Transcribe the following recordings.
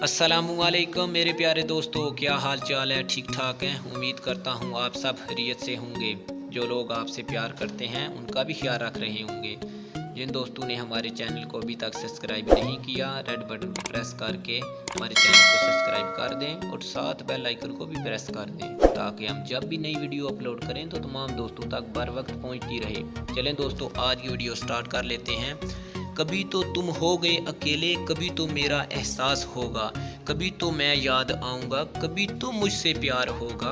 अस्सलामुअलैकुम मेरे प्यारे दोस्तों, क्या हाल चाल है? ठीक ठाक हैं? उम्मीद करता हूँ आप सब खैरियत से होंगे। जो लोग आपसे प्यार करते हैं उनका भी ख्याल रख रहे होंगे। जिन दोस्तों ने हमारे चैनल को अभी तक सब्सक्राइब नहीं किया, रेड बटन को प्रेस करके हमारे चैनल को सब्सक्राइब कर दें और साथ बेल आइकन को भी प्रेस कर दें, ताकि हम जब भी नई वीडियो अपलोड करें तो तमाम दोस्तों तक बर वक्त पहुँचती रहे। चलें दोस्तों, आज की वीडियो स्टार्ट कर लेते हैं। कभी तो तुम हो गए अकेले, कभी तो मेरा एहसास होगा, कभी तो मैं याद आऊँगा, कभी तो मुझसे प्यार होगा।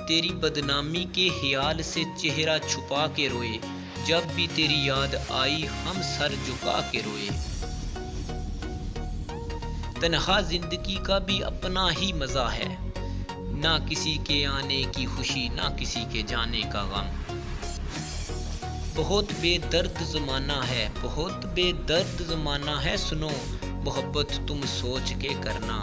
तेरी बदनामी के ख्याल से चेहरा छुपा के रोए, जब भी तेरी याद आई हम सर झुका के रोए। तन्हा जिंदगी का भी अपना ही मज़ा है, ना किसी के आने की खुशी, ना किसी के जाने का गम। बहुत बेदर्द ज़माना है, बहुत बेदर्द ज़माना है, सुनो मोहब्बत तुम सोच के करना।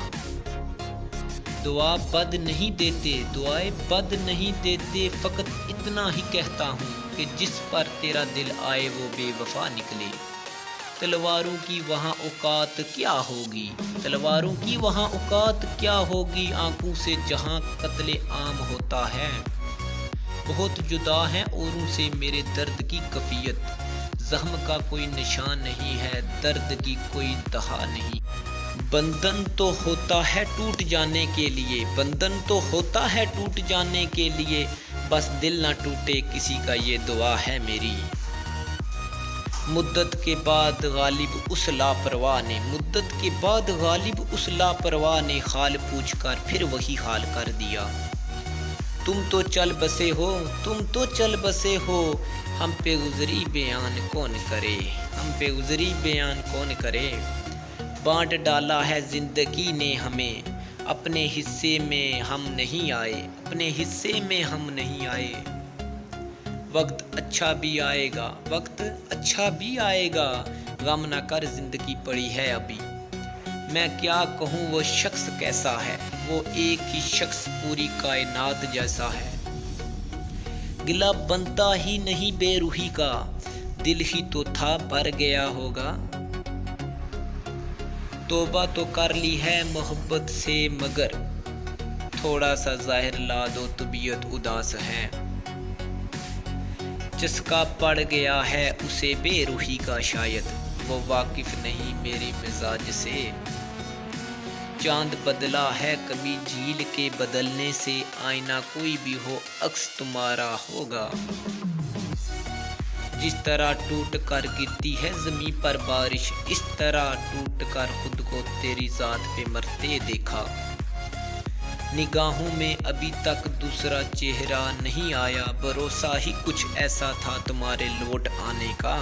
दुआ बद नहीं देते, दुआएं बद नहीं देते, फ़कत इतना ही कहता हूँ कि जिस पर तेरा दिल आए वो बेवफा निकले। तलवारों की वहाँ औकात क्या होगी, तलवारों की वहाँ औकात क्या होगी, आंखों से जहाँ कत्ले आम होता है। बहुत जुदा है औरों से मेरे दर्द की कफियत, जख्म का कोई निशान नहीं है, दर्द की कोई दहा नहीं। बंधन तो होता है टूट जाने के लिए, बंधन तो होता है टूट जाने के लिए, बस दिल ना टूटे किसी का ये दुआ है मेरी। मुद्दत के बाद गालिब उस लापरवाह ने, मुद्दत के बाद गालिब उस लापरवाह ने हाल पूछ कर फिर वही हाल कर दिया। तुम तो चल बसे हो, तुम तो चल बसे हो, हम पे गुजरी बयान कौन करे, हम पे गुजरी बयान कौन करे। बांट डाला है जिंदगी ने हमें, अपने हिस्से में हम नहीं आए, अपने हिस्से में हम नहीं आए। वक्त अच्छा भी आएगा, वक्त अच्छा भी आएगा, गम ना कर जिंदगी पड़ी है अभी। मैं क्या कहूँ वो शख्स कैसा है, वो एक ही शख्स पूरी कायनात जैसा है। गिला बनता ही नहीं बेरूही का, दिल ही तो था भर गया होगा। तौबा तो कर ली है मोहब्बत से, मगर थोड़ा सा ज़ाहिर ला दो तबीयत उदास है। चस्का पड़ गया है उसे बेरूही का, शायद वो वाकिफ नहीं मेरे मिजाज से। चांद बदला है कभी झील के बदलने से, आईना कोई भी हो अक्स तुम्हारा होगा। जिस तरह टूट कर गिरती है ज़मीं पर बारिश, इस तरह टूट कर खुद को तेरी ज़ात पे मरते देखा। निगाहों में अभी तक दूसरा चेहरा नहीं आया, भरोसा ही कुछ ऐसा था तुम्हारे लौट आने का।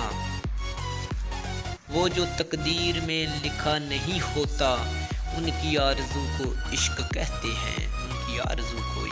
वो जो तकदीर में लिखा नहीं होता, उनकी आरज़ू को इश्क कहते हैं, उनकी आरज़ू को